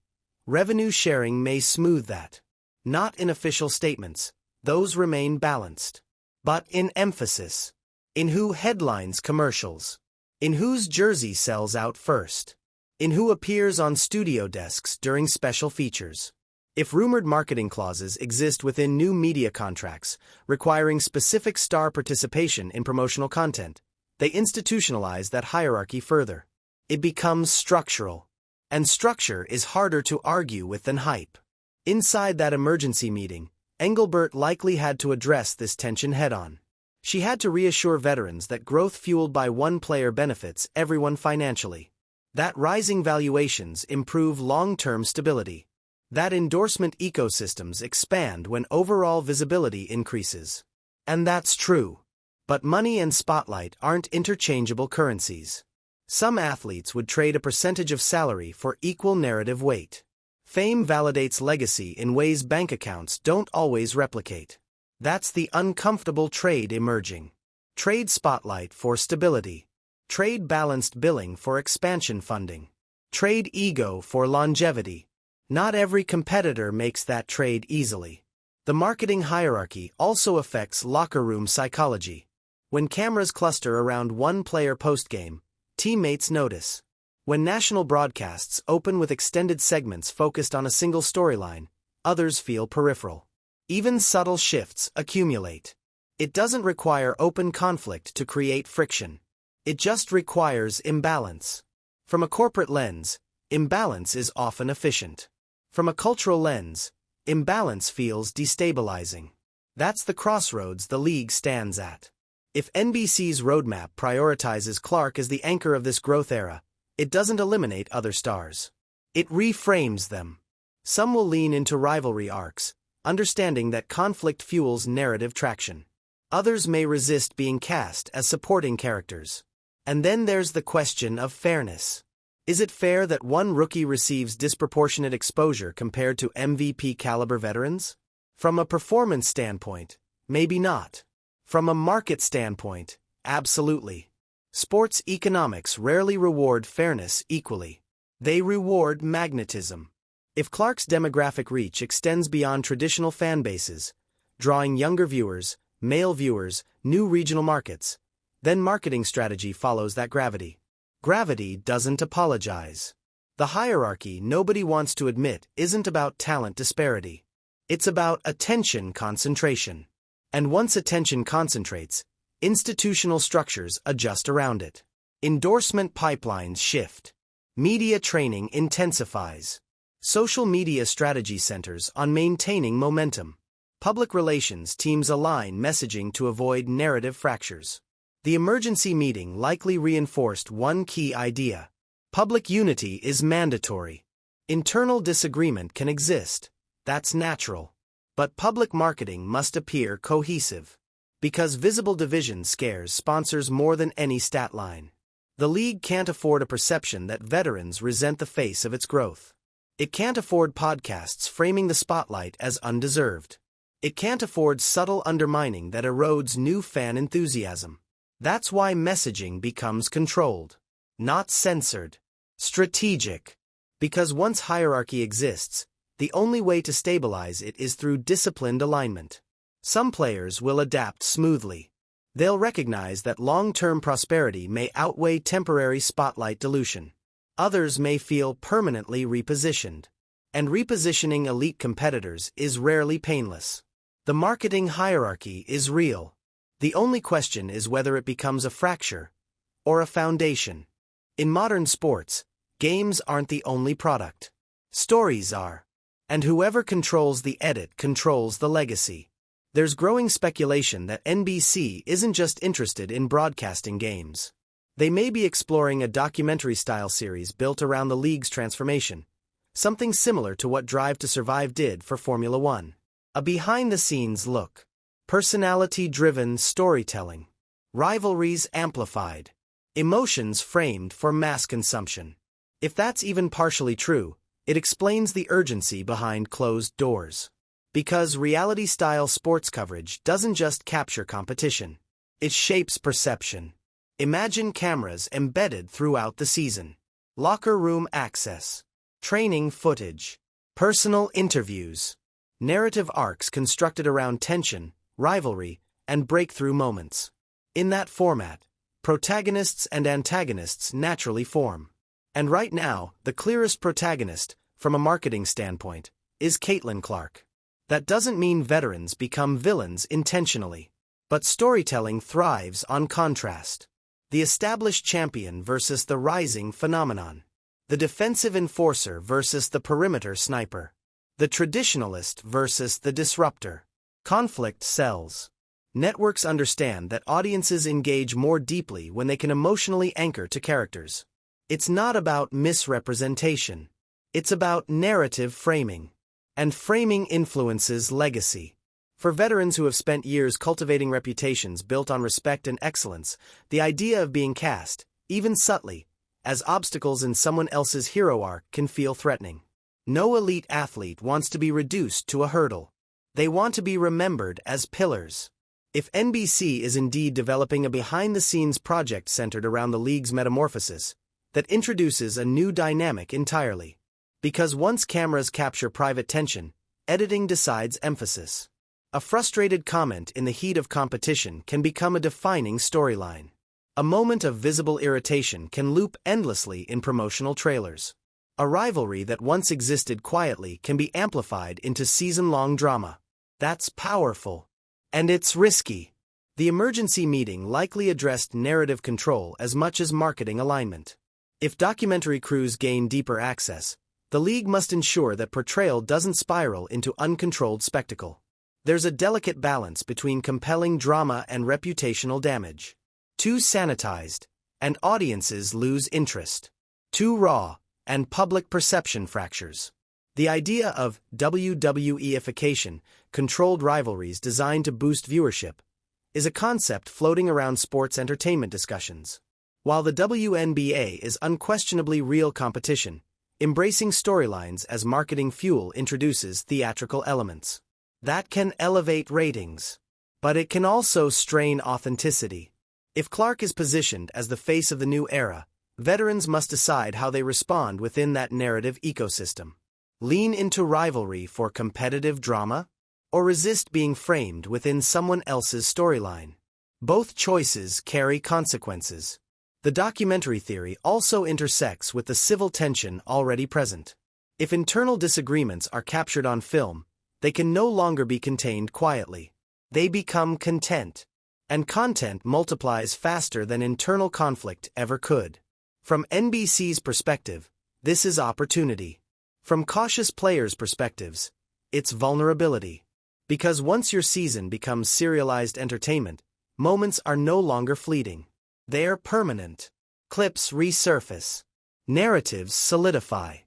Revenue sharing may smooth that. Not in official statements, those remain balanced. But in emphasis. In who headlines commercials. In whose jersey sells out first. In who appears on studio desks during special features. If rumored marketing clauses exist within new media contracts, requiring specific star participation in promotional content, they institutionalize that hierarchy further. It becomes structural. And structure is harder to argue with than hype. Inside that emergency meeting, Engelbert likely had to address this tension head-on. She had to reassure veterans that growth fueled by one player benefits everyone financially. That rising valuations improve long-term stability. That endorsement ecosystems expand when overall visibility increases. And that's true. But money and spotlight aren't interchangeable currencies. Some athletes would trade a percentage of salary for equal narrative weight. Fame validates legacy in ways bank accounts don't always replicate. That's the uncomfortable trade emerging. Trade spotlight for stability. Trade balanced billing for expansion funding. Trade ego for longevity. Not every competitor makes that trade easily. The marketing hierarchy also affects locker room psychology. When cameras cluster around one player postgame, teammates notice. When national broadcasts open with extended segments focused on a single storyline, others feel peripheral. Even subtle shifts accumulate. It doesn't require open conflict to create friction. It just requires imbalance. From a corporate lens, imbalance is often efficient. From a cultural lens, imbalance feels destabilizing. That's the crossroads the league stands at. If NBC's roadmap prioritizes Clark as the anchor of this growth era, it doesn't eliminate other stars. It reframes them. Some will lean into rivalry arcs, understanding that conflict fuels narrative traction. Others may resist being cast as supporting characters. And then there's the question of fairness. Is it fair that one rookie receives disproportionate exposure compared to MVP-caliber veterans? From a performance standpoint, maybe not. From a market standpoint, absolutely. Sports economics rarely reward fairness equally. They reward magnetism. If Clark's demographic reach extends beyond traditional fan bases, drawing younger viewers, male viewers, new regional markets, then marketing strategy follows that gravity. Gravity doesn't apologize. The hierarchy nobody wants to admit isn't about talent disparity. It's about attention concentration. And once attention concentrates, institutional structures adjust around it. Endorsement pipelines shift. Media training intensifies. Social media strategy centers on maintaining momentum. Public relations teams align messaging to avoid narrative fractures. The emergency meeting likely reinforced one key idea. Public unity is mandatory. Internal disagreement can exist. That's natural. But public marketing must appear cohesive. Because visible division scares sponsors more than any stat line. The league can't afford a perception that veterans resent the face of its growth. It can't afford podcasts framing the spotlight as undeserved. It can't afford subtle undermining that erodes new fan enthusiasm. That's why messaging becomes controlled, not censored, strategic. Because once hierarchy exists, the only way to stabilize it is through disciplined alignment. Some players will adapt smoothly. They'll recognize that long-term prosperity may outweigh temporary spotlight dilution. Others may feel permanently repositioned. And repositioning elite competitors is rarely painless. The marketing hierarchy is real. The only question is whether it becomes a fracture or a foundation. In modern sports, games aren't the only product. Stories are. And whoever controls the edit controls the legacy. There's growing speculation that NBC isn't just interested in broadcasting games. They may be exploring a documentary-style series built around the league's transformation, something similar to what Drive to Survive did for Formula One. A behind-the-scenes look. Personality-driven storytelling. Rivalries amplified. Emotions framed for mass consumption. If that's even partially true, it explains the urgency behind closed doors. Because reality-style sports coverage doesn't just capture competition. It shapes perception. Imagine cameras embedded throughout the season. Locker room access. Training footage. Personal interviews. Narrative arcs constructed around tension, rivalry, and breakthrough moments. In that format, protagonists and antagonists naturally form. And right now, the clearest protagonist, from a marketing standpoint, is Caitlin Clark. That doesn't mean veterans become villains intentionally. But storytelling thrives on contrast. The established champion versus the rising phenomenon. The defensive enforcer versus the perimeter sniper. The traditionalist versus the disruptor. Conflict sells. Networks understand that audiences engage more deeply when they can emotionally anchor to characters. It's not about misrepresentation. It's about narrative framing. And framing influences legacy. For veterans who have spent years cultivating reputations built on respect and excellence, the idea of being cast, even subtly, as obstacles in someone else's hero arc can feel threatening. No elite athlete wants to be reduced to a hurdle. They want to be remembered as pillars. If NBC is indeed developing a behind-the-scenes project centered around the league's metamorphosis, that introduces a new dynamic entirely. Because once cameras capture private tension, editing decides emphasis. A frustrated comment in the heat of competition can become a defining storyline. A moment of visible irritation can loop endlessly in promotional trailers. A rivalry that once existed quietly can be amplified into season-long drama. That's powerful. And it's risky. The emergency meeting likely addressed narrative control as much as marketing alignment. If documentary crews gain deeper access, the league must ensure that portrayal doesn't spiral into uncontrolled spectacle. There's a delicate balance between compelling drama and reputational damage. Too sanitized, and audiences lose interest. Too raw, and public perception fractures. The idea of WWEification, controlled rivalries designed to boost viewership, is a concept floating around sports entertainment discussions. While the WNBA is unquestionably real competition, embracing storylines as marketing fuel introduces theatrical elements. That can elevate ratings. But it can also strain authenticity. If Clark is positioned as the face of the new era, veterans must decide how they respond within that narrative ecosystem. Lean into rivalry for competitive drama? Or resist being framed within someone else's storyline? Both choices carry consequences. The documentary theory also intersects with the civil tension already present. If internal disagreements are captured on film, they can no longer be contained quietly. They become content. And content multiplies faster than internal conflict ever could. From NBC's perspective, this is opportunity. From cautious players' perspectives, it's vulnerability. Because once your season becomes serialized entertainment, moments are no longer fleeting. They're permanent. Clips resurface. Narratives solidify.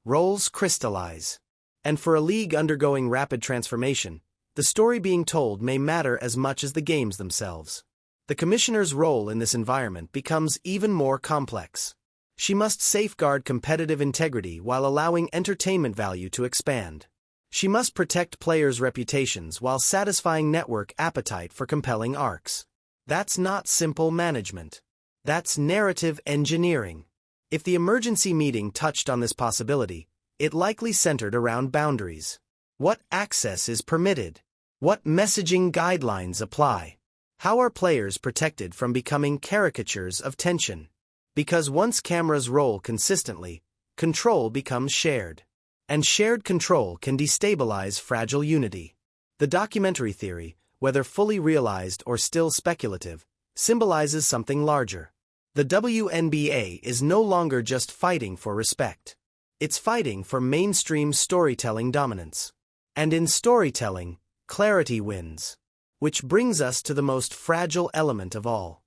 Roles crystallize. And for a league undergoing rapid transformation, the story being told may matter as much as the games themselves. The commissioner's role in this environment becomes even more complex. She must safeguard competitive integrity while allowing entertainment value to expand. She must protect players' reputations while satisfying network appetite for compelling arcs. That's not simple management. That's narrative engineering. If the emergency meeting touched on this possibility, it likely centered around boundaries. What access is permitted? What messaging guidelines apply? How are players protected from becoming caricatures of tension? Because once cameras roll consistently, control becomes shared. And shared control can destabilize fragile unity. The documentary theory, whether fully realized or still speculative, symbolizes something larger. The WNBA is no longer just fighting for respect. It's fighting for mainstream storytelling dominance. And in storytelling, clarity wins. Which brings us to the most fragile element of all.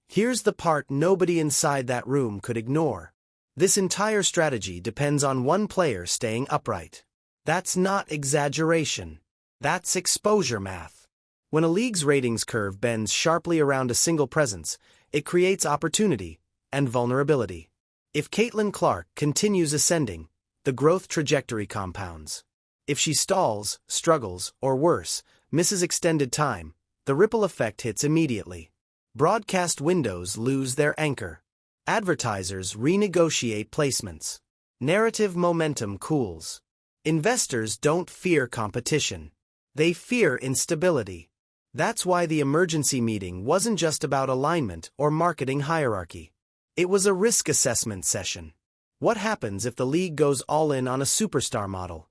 Here's the part nobody inside that room could ignore. This entire strategy depends on one player staying upright. That's not exaggeration. That's exposure math. When a league's ratings curve bends sharply around a single presence, it creates opportunity and vulnerability. If Caitlin Clark continues ascending, the growth trajectory compounds. If she stalls, struggles, or worse, misses extended time, the ripple effect hits immediately. Broadcast windows lose their anchor. Advertisers renegotiate placements. Narrative momentum cools. Investors don't fear competition. They fear instability. That's why the emergency meeting wasn't just about alignment or marketing hierarchy. It was a risk assessment session. What happens if the league goes all in on a superstar model?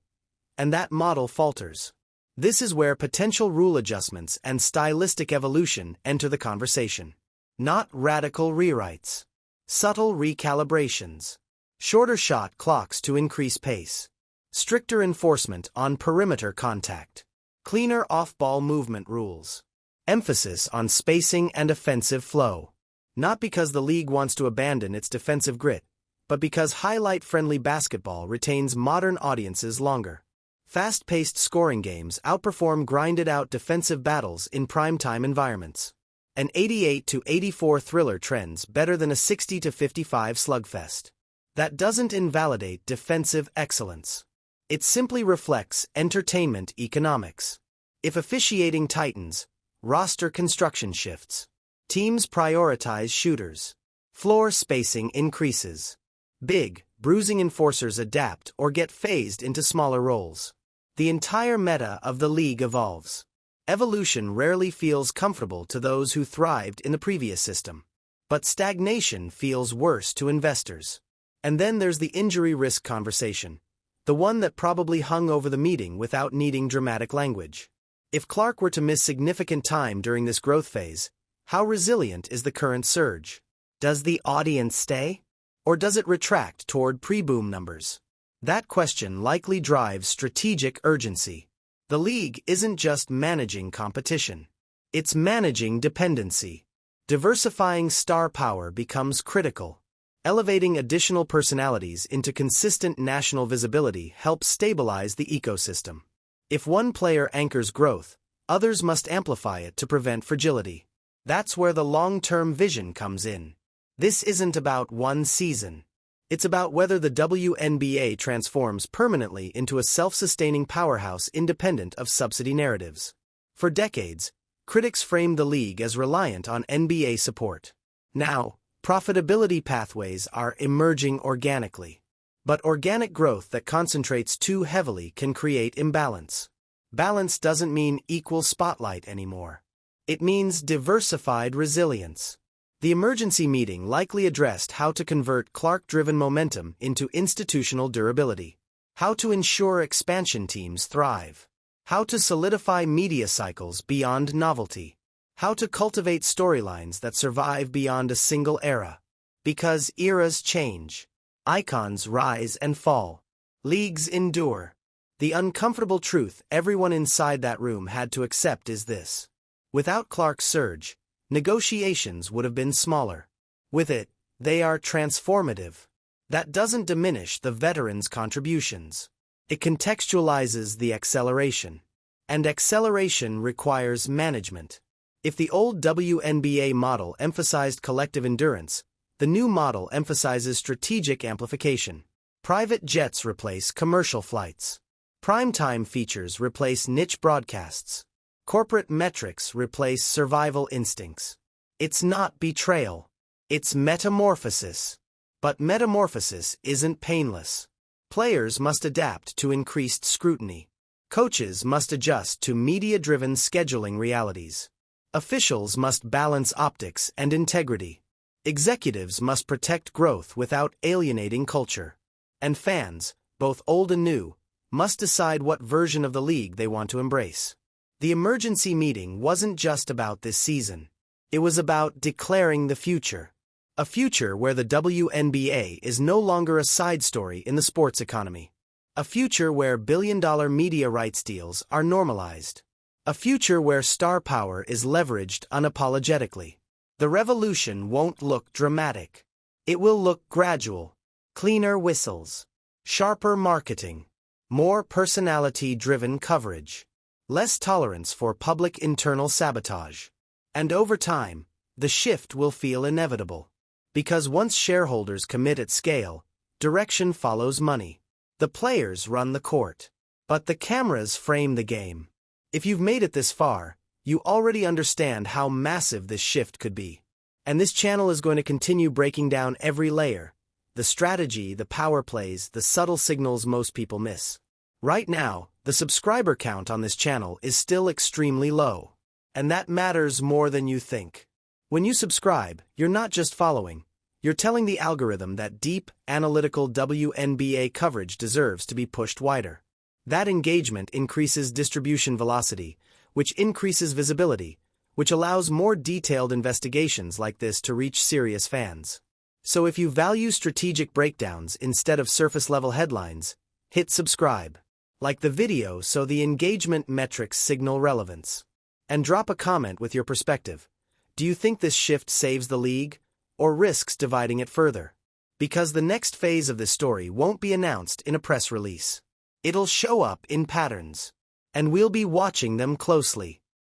And that model falters. This is where potential rule adjustments and stylistic evolution enter the conversation. Not radical rewrites. Subtle recalibrations. Shorter shot clocks to increase pace. Stricter enforcement on perimeter contact. Cleaner off-ball movement rules. Emphasis on spacing and offensive flow. Not because the league wants to abandon its defensive grit, but because highlight-friendly basketball retains modern audiences longer. Fast-paced scoring games outperform grinded-out defensive battles in primetime environments. An 88-84 thriller trends better than a 60-55 slugfest. That doesn't invalidate defensive excellence. It simply reflects entertainment economics. If officiating tightens, roster construction shifts. Teams prioritize shooters. Floor spacing increases. Big, bruising enforcers adapt or get phased into smaller roles. The entire meta of the league evolves. Evolution rarely feels comfortable to those who thrived in the previous system. But stagnation feels worse to investors. And then there's the injury risk conversation. The one that probably hung over the meeting without needing dramatic language. If Clark were to miss significant time during this growth phase, how resilient is the current surge? Does the audience stay? Or does it retract toward pre-boom numbers? That question likely drives strategic urgency. The league isn't just managing competition. It's managing dependency. Diversifying star power becomes critical. Elevating additional personalities into consistent national visibility helps stabilize the ecosystem. If one player anchors growth, others must amplify it to prevent fragility. That's where the long-term vision comes in. This isn't about one season. It's about whether the WNBA transforms permanently into a self-sustaining powerhouse independent of subsidy narratives. For decades, critics framed the league as reliant on NBA support. Now, profitability pathways are emerging organically. But organic growth that concentrates too heavily can create imbalance. Balance doesn't mean equal spotlight anymore. It means diversified resilience. The emergency meeting likely addressed how to convert Clark-driven momentum into institutional durability. How to ensure expansion teams thrive. How to solidify media cycles beyond novelty. How to cultivate storylines that survive beyond a single era. Because eras change. Icons rise and fall. Leagues endure. The uncomfortable truth everyone inside that room had to accept is this. Without Clark's surge, negotiations would have been smaller. With it, they are transformative. That doesn't diminish the veterans' contributions. It contextualizes the acceleration. And acceleration requires management. If the old WNBA model emphasized collective endurance, the new model emphasizes strategic amplification. Private jets replace commercial flights. Primetime features replace niche broadcasts. Corporate metrics replace survival instincts. It's not betrayal. It's metamorphosis. But metamorphosis isn't painless. Players must adapt to increased scrutiny. Coaches must adjust to media-driven scheduling realities. Officials must balance optics and integrity. Executives must protect growth without alienating culture. And fans, both old and new, must decide what version of the league they want to embrace. The emergency meeting wasn't just about this season. It was about declaring the future. A future where the WNBA is no longer a side story in the sports economy. A future where billion-dollar media rights deals are normalized. A future where star power is leveraged unapologetically. The revolution won't look dramatic. It will look gradual. Cleaner whistles. Sharper marketing. More personality-driven coverage. Less tolerance for public internal sabotage. And over time, the shift will feel inevitable. Because once shareholders commit at scale, direction follows money. The players run the court. But the cameras frame the game. If you've made it this far, you already understand how massive this shift could be. And this channel is going to continue breaking down every layer. The strategy, the power plays, the subtle signals most people miss. Right now, the subscriber count on this channel is still extremely low. And that matters more than you think. When you subscribe, you're not just following. You're telling the algorithm that deep, analytical WNBA coverage deserves to be pushed wider. That engagement increases distribution velocity, which increases visibility, which allows more detailed investigations like this to reach serious fans. So if you value strategic breakdowns instead of surface-level headlines, hit subscribe. Like the video so the engagement metrics signal relevance. And drop a comment with your perspective. Do you think this shift saves the league, or risks dividing it further? Because the next phase of this story won't be announced in a press release. It'll show up in patterns. And we'll be watching them closely.